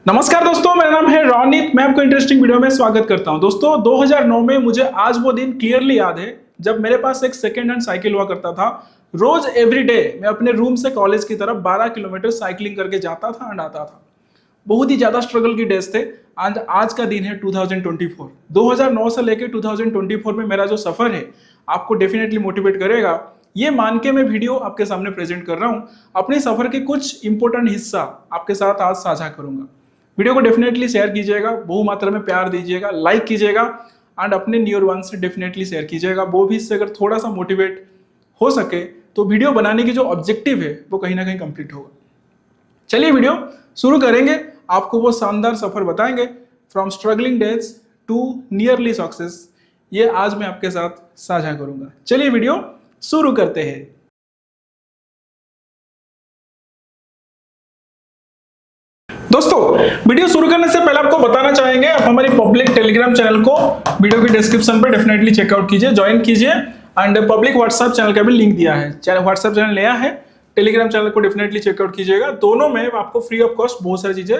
नमस्कार दोस्तों, मेरा नाम है रौनित। मैं आपको इंटरेस्टिंग वीडियो में स्वागत करता हूं। दोस्तों 2009 में मुझे आज वो दिन क्लियरली याद है जब मेरे पास एक सेकेंड हैंड साइकिल हुआ करता था। रोज एवरी डे मैं अपने रूम से कॉलेज की तरफ 12 किलोमीटर साइकिलिंग करके जाता था एंड आता था। बहुत ही ज्यादा स्ट्रगल की डेज थे। आज का दिन है 2024। 2009 से लेकर 2024 में मेरा जो सफर है आपको डेफिनेटली मोटिवेट करेगा। ये मान के मैं वीडियो आपके सामने प्रेजेंट कर रहा हूँ। अपने सफर के कुछ इंपॉर्टेंट हिस्सा आपके साथ आज साझा करूंगा। वीडियो को डेफिनेटली शेयर कीजिएगा, बहु मात्रा में प्यार दीजिएगा, लाइक कीजिएगा एंड अपने नियर वन से डेफिनेटली शेयर कीजिएगा। वो भी इससे अगर थोड़ा सा मोटिवेट हो सके तो वीडियो बनाने की जो ऑब्जेक्टिव है वो कहीं ना कहीं कंप्लीट होगा। चलिए वीडियो शुरू करेंगे। आपको वो शानदार सफर बताएंगे from struggling days to nearly success. ये आज मैं आपके साथ साझा करूंगा। चलिए वीडियो शुरू करते हैं। दोस्तों वीडियो शुरू करने से पहले आपको बताना चाहेंगे आप हमारी पब्लिक टेलीग्राम चैनल को वीडियो की डिस्क्रिप्शन पर डेफिनेटली चेकआउट कीजिए, ज्वाइन कीजिए एंड पब्लिक व्हाट्सएप चैनल का भी लिंक दिया है। व्हाट्सएप चैनल नया है, टेलीग्राम चैनल को डेफिनेटली चेकआउट कीजिएगा। दोनों में आपको फ्री ऑफ कॉस्ट बहुत सारी चीजें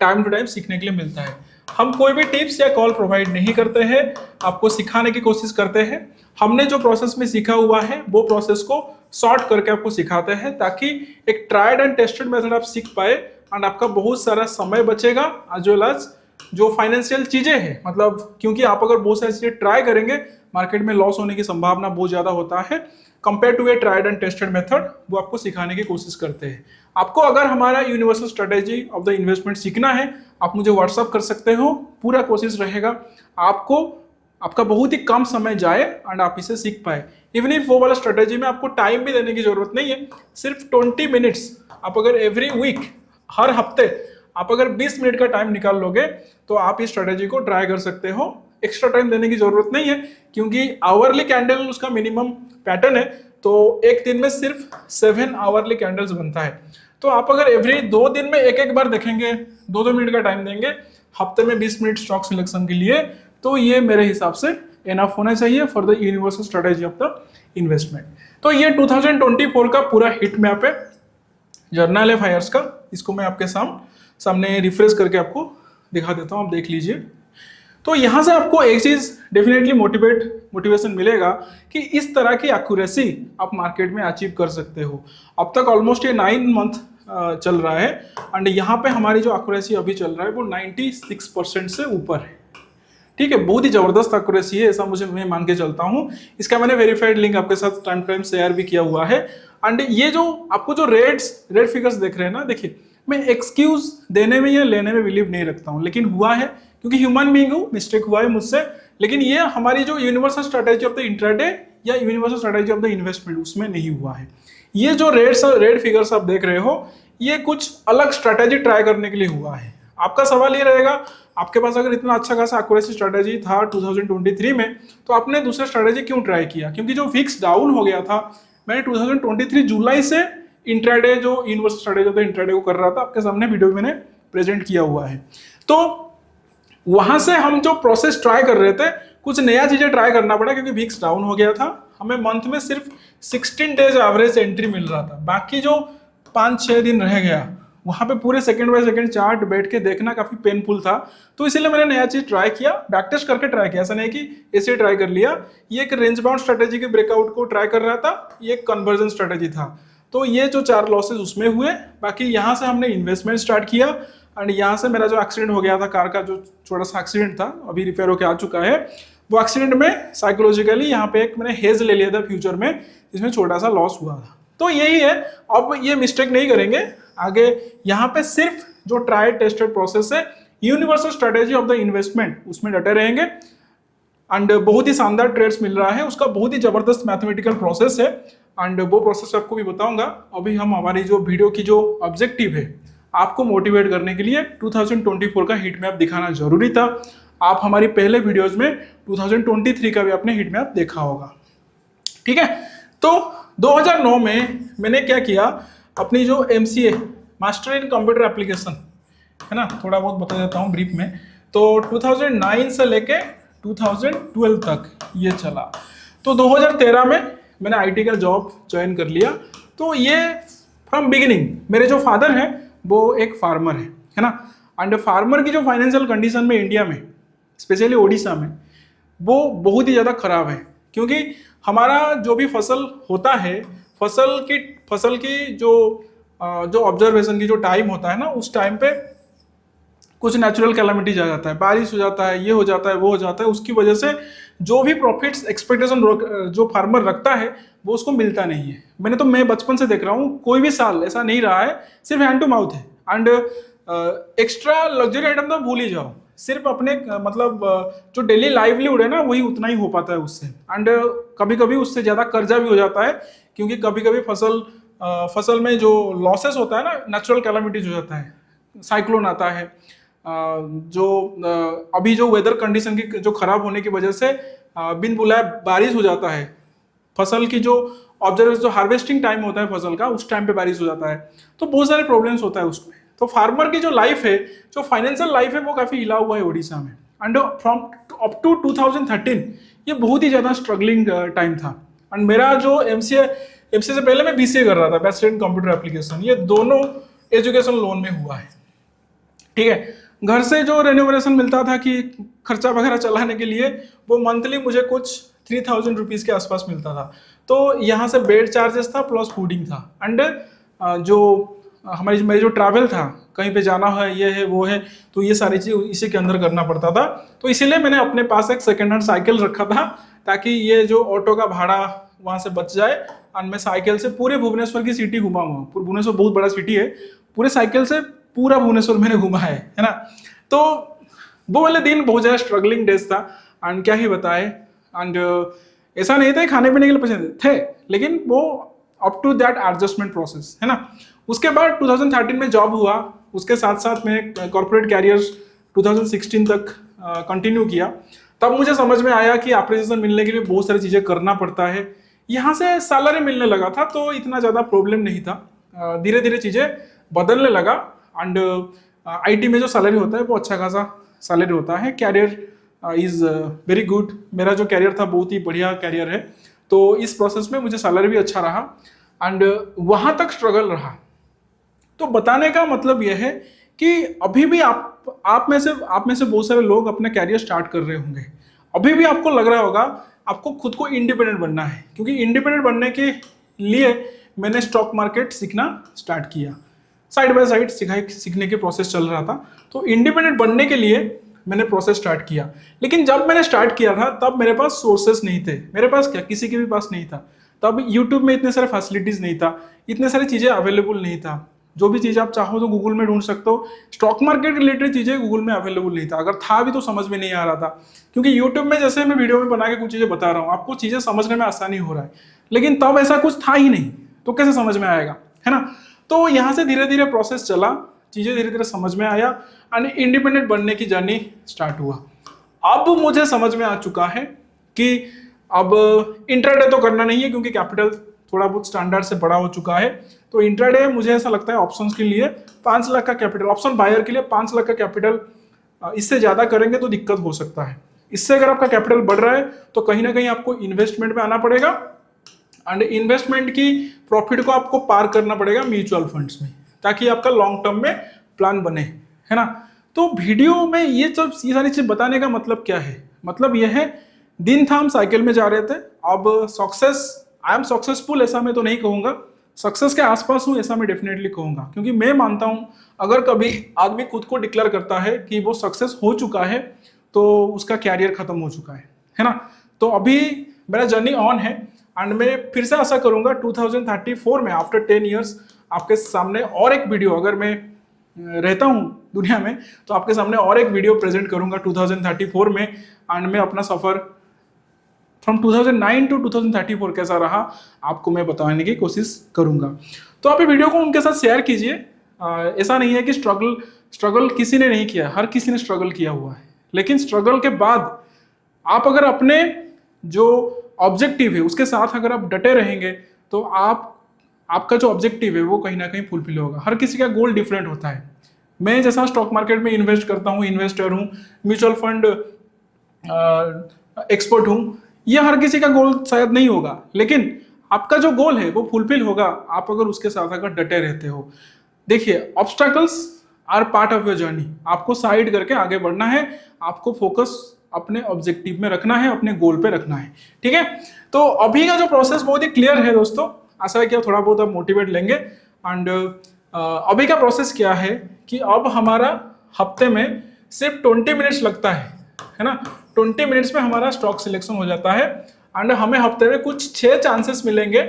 टाइम टू टाइम सीखने के लिए मिलता है। हम कोई भी टिप्स या कॉल प्रोवाइड नहीं करते हैं, आपको सिखाने की कोशिश करते हैं। हमने जो प्रोसेस में सीखा हुआ है वो प्रोसेस को शॉर्ट करके आपको सिखाते हैं ताकि एक ट्राइड एंड टेस्टेड मेथड आप सीख पाए एंड आपका बहुत सारा समय बचेगा एज वेल एज जो फाइनेंशियल चीजें हैं। मतलब क्योंकि आप अगर बहुत सारी चीजें ट्राई करेंगे मार्केट में लॉस होने की संभावना बहुत ज्यादा होता है compare to a tried and tested method. वो आपको सिखाने की कोशिश करते हैं। आपको अगर हमारा universal strategy of the investment सीखना है आप मुझे व्हाट्सअप कर सकते हो। पूरा कोशिश रहेगा आपको आपका बहुत ही कम समय जाए एंड आप इसे सीख पाए। इवन इफ वो वाला स्ट्रेटेजी में आपको टाइम भी देने की जरूरत नहीं है, सिर्फ 20 मिनट्स आप अगर एवरी वीक हर हफ्ते आप अगर 20 मिनट का टाइम निकाल लोगे तो आप इस स्ट्रेटेजी को ट्राई कर सकते हो। एक्स्ट्रा टाइम देने की जरूरत नहीं है क्योंकि आवरली कैंडल उसका मिनिमम पैटर्न है, तो एक दिन में सिर्फ 7 आवरली कैंडल्स बनता है। तो आप अगर एवरी 2 दिन में एक बार देखेंगे, 2-2 मिनट का टाइम देंगे हफ्ते में 20 मिनट स्टॉक सिलेक्शन के लिए, तो ये मेरे हिसाब से एनफ होना चाहिए for the universal strategy of the investment. तो ये 2024 का पूरा हिट मैप है जर्नल है फायर्स का। इसको मैं आपके सामने रिफ्रेश करके आपको दिखा देता हूँ, आप देख लीजिए। तो यहाँ से आपको एक चीज डेफिनेटली मोटिवेशन मिलेगा कि इस तरह की एक्यूरेसी आप मार्केट में अचीव कर सकते हो। अब तक ऑलमोस्ट ये 9 मंथ चल रहा है एंड यहाँ पे हमारी जो एक्यूरेसी अभी चल रहा है वो 96% से ऊपर है। ठीक है, बहुत ही जबरदस्त एक्यूरेसी है, ऐसा मैं मान के चलता हूँ। इसका मैंने वेरीफाइड लिंक आपके साथ टाइम टाइम शेयर भी किया हुआ है। एंड ये जो आपको जो रेड फिगर्स देख रहे हैं ना, देखिए मैं एक्सक्यूज देने में या लेने में बिलीव नहीं रखता हूँ, लेकिन हुआ है क्योंकि ह्यूमन बीइंग हूँ, मिस्टेक हुआ है मुझसे। लेकिन ये हमारी जो universal strategy of the intraday या universal strategy of the investment उसमें नहीं हुआ है। ये जो रेड फिगर्स आप देख रहे हो ये कुछ अलग स्ट्रेटेजी ट्राई करने के लिए हुआ है। आपका सवाल ये रहेगा, आपके पास अगर इतना अच्छा खासा एक्यूरेसी स्ट्रेटेजी था 2023 में तो आपने दूसरा स्ट्रेटेजी क्यों ट्राई किया? क्योंकि जो फिक्स डाउन हो गया था, मैंने 2023 जुलाई से इंट्राडे जो universal strategy of the intraday को कर रहा था, आपके सामने वीडियो मैंने प्रेजेंट किया हुआ है। तो वहां से हम जो प्रोसेस ट्राई कर रहे थे कुछ नया चीजें ट्राई करना पड़ा क्योंकि वीक्स डाउन हो गया था। हमें मंथ में सिर्फ 16 डेज एवरेज एंट्री मिल रहा था, बाकी जो 5-6 दिन रह गया वहां पे पूरे सेकंड बाय सेकंड चार्ट बैठ के देखना काफी पेनफुल था। तो इसीलिए मैंने नया चीज ट्राई किया, बैक टेस्ट करके ट्राई किया, ऐसा नहीं कि ऐसे ट्राई कर लिया। ये एक रेंज बाउंड स्ट्रेटेजी के ब्रेकआउट को ट्राई कर रहा था, ये एक कन्वर्जन स्ट्रेटेजी था। तो ये जो 4 लॉसेज उसमें हुए, बाकी यहाँ से हमने इन्वेस्टमेंट स्टार्ट किया एंड यहाँ से मेरा जो एक्सीडेंट हो गया था, कार का जो छोटा सा एक्सीडेंट था अभी रिपेयर होकर आ चुका है, वो एक्सीडेंट में साइकोलॉजिकली यहाँ पे एक मैंने हेज ले लिया था फ्यूचर में, जिसमें छोटा सा लॉस हुआ था। तो यही है, अब ये मिस्टेक नहीं करेंगे आगे। यहाँ पे सिर्फ जो ट्राई टेस्टेड प्रोसेस है universal strategy of the investment उसमें डटे रहेंगे एंड बहुत ही शानदार ट्रेड्स मिल रहा है। उसका बहुत ही जबरदस्त मैथमेटिकल प्रोसेस है एंड वो प्रोसेस आपको भी बताऊंगा। अभी हम हमारी जो वीडियो की जो ऑब्जेक्टिव है आपको मोटिवेट करने के लिए 2024 का हिट मैप दिखाना जरूरी था। आप हमारी पहले वीडियोज में 2023 का भी आपने हिट मैप देखा होगा। ठीक है, तो 2009 में मैंने क्या किया, अपनी जो MCA master in computer application है ना, थोड़ा बहुत बता देता हूँ ब्रीफ में। तो 2009 से लेके 2012 तक ये चला। तो 2013 में मैंने IT का जॉब ज्वाइन कर लिया। तो ये फ्रॉम बिगिनिंग, मेरे जो फादर हैं वो एक फार्मर है ना, एंड फार्मर की जो फाइनेंशियल कंडीशन में इंडिया में, स्पेशली ओडिशा में, वो बहुत ही ज़्यादा खराब है। क्योंकि हमारा जो भी फसल होता है, फसल की जो ऑब्जर्वेशन की जो टाइम होता है ना, उस टाइम पे कुछ नेचुरल कैलामिटीज आ जाता है, बारिश हो जाता है, ये हो जाता है, वो हो जाता है, उसकी वजह से जो भी प्रॉफिट्स एक्सपेक्टेशन जो फार्मर रखता है वो उसको मिलता नहीं है। मैं बचपन से देख रहा हूँ, कोई भी साल ऐसा नहीं रहा है, सिर्फ हैंड टू माउथ है। एंड एक्स्ट्रा लग्जरी आइटम तो भूल ही जाओ, सिर्फ अपने जो डेली लाइवलीहुड है ना, वही उतना ही हो पाता है उससे। एंड कभी कभी उससे ज़्यादा कर्जा भी हो जाता है, क्योंकि कभी कभी फसल में जो लॉसेस होता है ना, नेचुरल कैलामिटीज हो जाता है, साइक्लोन आता है, अभी जो वेदर कंडीशन की जो खराब होने की वजह से बिन बुलाए बारिश हो जाता है, फसल की जो ऑब्जर्वेशन, जो हार्वेस्टिंग टाइम होता है फसल का, उस टाइम पे बारिश हो जाता है, तो बहुत सारे प्रॉब्लम्स होता है उसमें। तो फार्मर की जो लाइफ है, जो फाइनेंशियल लाइफ है, वो काफी हिला हुआ है ओडिशा में। एंड फ्रॉम अप टू 2013 ये बहुत ही ज्यादा स्ट्रगलिंग टाइम था। एंड मेरा जो एमसीए से पहले मैं बीसीए कर रहा था, बैचलर इन कंप्यूटर एप्लीकेशन, ये दोनों एजुकेशन लोन में हुआ है। ठीक है, घर से जो रेन्यूमरेशन मिलता था कि खर्चा वगैरह चलाने के लिए, वो मंथली मुझे कुछ 3000 रुपीज़ के आसपास मिलता था। तो यहाँ से बेड चार्जेस था प्लस फूडिंग था। एंड जो मेरी जो ट्रैवल था, कहीं पे जाना है, ये है वो है, तो ये सारी चीज़ इसी के अंदर करना पड़ता था। तो इसीलिए मैंने अपने पास एक सेकेंड हैंड साइकिल रखा था, ताकि ये जो ऑटो का भाड़ा वहाँ से बच जाए, और मैं साइकिल से पूरे भुवनेश्वर की सिटी घुमाऊंगा। भुवनेश्वर बहुत बड़ा सिटी है, पूरे साइकिल से पूरा भुवनेश्वर मैंने घुमा है ना। तो वो वाले दिन बहुत ज़्यादा स्ट्रगलिंग डेज था। एंड क्या ही बताए, एंड ऐसा नहीं था खाने पीने के लिए पैसे थे, लेकिन वो up to that adjustment process है ना। उसके बाद 2013 में जॉब हुआ, उसके साथ साथ मैं कॉर्पोरेट कैरियर 2016 तक कंटिन्यू किया। तब मुझे समझ में आया कि अप्रिसिएशन मिलने के लिए बहुत सारी चीज़ें करना पड़ता है। यहाँ से सैलरी मिलने लगा था, तो इतना ज़्यादा प्रॉब्लम नहीं था। धीरे धीरे चीज़ें बदलने लगा। एंड आईटी में जो सैलरी होता है वो अच्छा खासा सैलरी होता है। Career is very good. मेरा जो कैरियर था बहुत ही बढ़िया कैरियर है, तो इस प्रोसेस में मुझे सैलरी भी अच्छा रहा एंड वहाँ तक स्ट्रगल रहा। तो बताने का मतलब यह है कि अभी भी आप में से बहुत सारे लोग अपना कैरियर स्टार्ट कर रहे होंगे। अभी भी आपको लग रहा होगा आपको खुद को इंडिपेंडेंट बनना है, क्योंकि इंडिपेंडेंट बनने के लिए मैंने स्टॉक मार्केट सीखना स्टार्ट किया। साइड बाय साइड सीखने के प्रोसेस चल रहा था। तो इंडिपेंडेंट बनने के लिए मैंने प्रोसेस स्टार्ट किया। लेकिन जब मैंने स्टार्ट किया था तब मेरे पास सोर्सेस नहीं थे। मेरे पास क्या, किसी के भी पास नहीं था। तब यूट्यूब में इतने सारे फैसिलिटीज नहीं था, इतने सारी चीज़ें अवेलेबल नहीं था। जो भी चीज़ आप चाहो तो गूगल में ढूंढ सकते हो। स्टॉक मार्केट रिलेटेड चीज़ें गूगल में अवेलेबल नहीं था, अगर था भी तो समझ में नहीं आ रहा था। क्योंकि यूट्यूब में जैसे मैं वीडियो में बना के कुछ चीज़ें बता रहा हूँ, आपको चीज़ें समझने में आसानी हो रहा है, लेकिन तब ऐसा कुछ था ही नहीं, तो कैसे समझ में आएगा, है ना। तो यहाँ से धीरे धीरे प्रोसेस चला, चीज़ें धीरे धीरे समझ में आया एंड इंडिपेंडेंट बनने की जर्नी स्टार्ट हुआ। अब मुझे समझ में आ चुका है कि अब इंट्राडे तो करना नहीं है, क्योंकि कैपिटल थोड़ा बहुत स्टैंडर्ड से बड़ा हो चुका है। तो इंट्राडे मुझे ऐसा लगता है ऑप्शंस के लिए 5 लाख का कैपिटल, ऑप्शन बायर के लिए 5 लाख का कैपिटल, इससे ज़्यादा करेंगे तो दिक्कत हो सकता है। इससे अगर आपका कैपिटल बढ़ रहा है तो कहीं ना कहीं आपको इन्वेस्टमेंट में आना पड़ेगा एंड इन्वेस्टमेंट की प्रॉफिट को आपको पार करना पड़ेगा म्यूचुअल फंड्स में, ताकि आपका लॉन्ग टर्म में प्लान बने, है ना। तो वीडियो में ये सारी चीज बताने का मतलब क्या है, मतलब ये है दिन था हम साइकिल में जा रहे थे। अब आई एम सक्सेसफुल ऐसा मैं तो नहीं कहूंगा, सक्सेस के आसपास हूं ऐसा मैं डेफिनेटली कहूंगा। क्योंकि मैं मानता हूं अगर कभी आदमी खुद को डिक्लेयर करता है कि वो सक्सेस हो चुका है तो उसका कैरियर खत्म हो चुका है ना। तो अभी मेरा जर्नी ऑन है एंड मैं फिर से आशा करूंगा 2034 में आफ्टर 10 ईयर्स आपके सामने और एक वीडियो, अगर मैं रहता हूं दुनिया में तो आपके सामने और एक वीडियो प्रेजेंट करूंगा 2034 में। एंड मैं अपना सफर फ्रॉम 2009 टू 2034 कैसा रहा आपको मैं बताने की कोशिश करूंगा। तो आप ये वीडियो को उनके साथ शेयर कीजिए। ऐसा नहीं है कि स्ट्रगल किसी ने नहीं किया, हर किसी ने स्ट्रगल किया हुआ है, लेकिन स्ट्रगल के बाद आप अगर अपने जो ऑब्जेक्टिव है उसके साथ अगर आप डटे रहेंगे तो आपका जो ऑब्जेक्टिव है वो कहीं ना कहीं फुलफिल होगा। हर किसी का गोल डिफरेंट होता है। मैं जैसा स्टॉक मार्केट में इन्वेस्ट करता हूँ, इन्वेस्टर हूँ, म्यूचुअल फंड एक्सपर्ट हूँ, ये हर किसी का गोल शायद नहीं होगा, लेकिन आपका जो गोल है वो फुलफिल होगा आप अगर उसके साथ अगर डटे रहते हो। देखिए obstacles are part of your journey. आपको साइड करके आगे बढ़ना है, आपको फोकस अपने ऑब्जेक्टिव में रखना है, अपने गोल पे रखना है, ठीक है। तो अभी का जो प्रोसेस बहुत ही क्लियर है दोस्तों, आशा है कि थोड़ा बहुत आप मोटिवेट लेंगे। एंड अभी का प्रोसेस क्या है कि अब हमारा हफ्ते में सिर्फ 20 मिनट्स लगता है ना। 20 मिनट्स में हमारा स्टॉक सिलेक्शन हो जाता है एंड हमें हफ्ते में कुछ 6 चांसेस मिलेंगे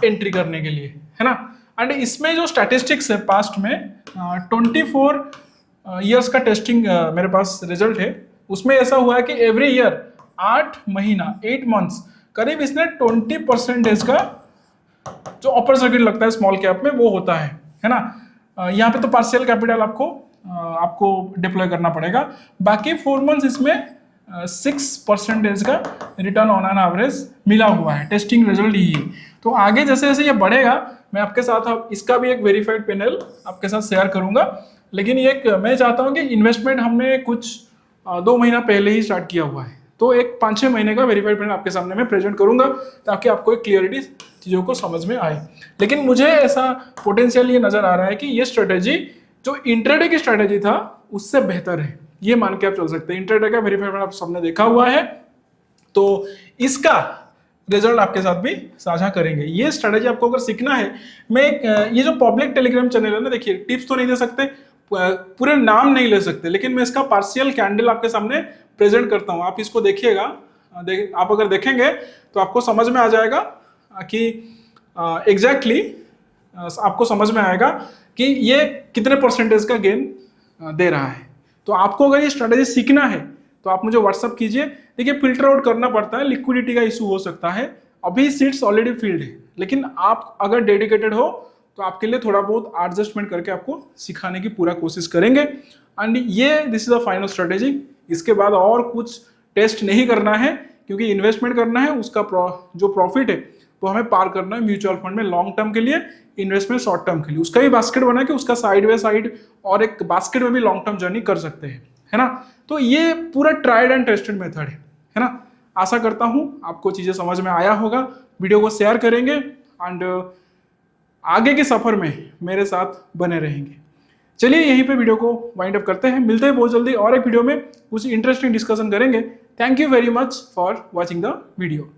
एंट्री करने के लिए, है ना। एंड इसमें जो स्टैटिस्टिक्स है पास्ट में 24 ईयर्स का टेस्टिंग मेरे पास रिजल्ट है, उसमें ऐसा हुआ है कि एवरी ईयर 8 महीना 8 मंथ्स करीब इसने 20% का जो अपर सर्किट लगता है स्मॉल कैप में वो होता है ना। यहाँ पे तो पार्शियल कैपिटल आपको डिप्लॉय करना पड़ेगा। बाकी 4 मंथ्स इसमें 6% का रिटर्न ऑन एन एवरेज मिला हुआ है, टेस्टिंग रिजल्ट यही है। तो आगे जैसे जैसे ये बढ़ेगा मैं आपके साथ इसका भी एक वेरीफाइड पैनल आपके साथ शेयर करूंगा। लेकिन ये मैं चाहता हूं कि इन्वेस्टमेंट हमने कुछ 2 महीना पहले ही स्टार्ट किया हुआ है, तो एक 5-6 महीने का वेरीफाइड पैनल आपके सामने मैं प्रेजेंट करूंगा ताकि आपको एक क्लियरिटी चीज़ों को समझ में आए। लेकिन मुझे ऐसा पोटेंशियल ये नजर आ रहा है कि ये स्ट्रेटेजी जो इंट्राडे की स्ट्रेटेजी था उससे बेहतर है, ये मान के आप चल सकते हैं। इंट्राडे का वेरीफाइड पैनल आप सबने देखा हुआ है, तो इसका रिजल्ट आपके साथ भी साझा करेंगे। ये स्ट्रेटेजी आपको अगर सीखना है, मैं ये जो पब्लिक टेलीग्राम चैनल है ना, देखिए टिप्स तो नहीं दे सकते, पूरे नाम नहीं ले सकते, लेकिन मैं इसका पार्शियल कैंडल आपके सामने प्रेजेंट करता हूं। आप इसको देखिएगा, आप अगर देखेंगे तो आपको समझ में आ जाएगा कि एग्जैक्टली आपको समझ में आएगा कि ये कितने परसेंटेज का गेन दे रहा है। तो आपको अगर ये स्ट्रेटेजी सीखना है तो आप मुझे व्हाट्सअप कीजिए। देखिए फिल्टर आउट करना पड़ता है, लिक्विडिटी का इशू हो सकता है, अभी सीट्स ऑलरेडी फील्ड है, लेकिन आप अगर डेडिकेटेड हो तो आपके लिए थोड़ा बहुत एडजस्टमेंट करके आपको सिखाने की पूरा कोशिश करेंगे। एंड ये this is a final strategy. इसके बाद और कुछ टेस्ट नहीं करना है, क्योंकि इन्वेस्टमेंट करना है, उसका जो प्रॉफिट है वो हमें पार करना है म्यूचुअल फंड में लॉन्ग टर्म के लिए, इन्वेस्टमेंट शॉर्ट टर्म के लिए। उसका भी बास्केट बना के उसका साइड बाय साइड और एक बास्केट में भी लॉन्ग टर्म जर्नी कर सकते हैं, है ना। तो ये पूरा ट्राइड एंड टेस्टेड मेथड है ना। आशा करता हूं आपको चीजें समझ में आया होगा। वीडियो को शेयर करेंगे एंड आगे के सफर में मेरे साथ बने रहेंगे। चलिए यहीं पे वीडियो को वाइंड अप करते हैं, मिलते हैं बहुत जल्दी और एक वीडियो में कुछ इंटरेस्टिंग डिस्कशन करेंगे। Thank you very much for watching the video.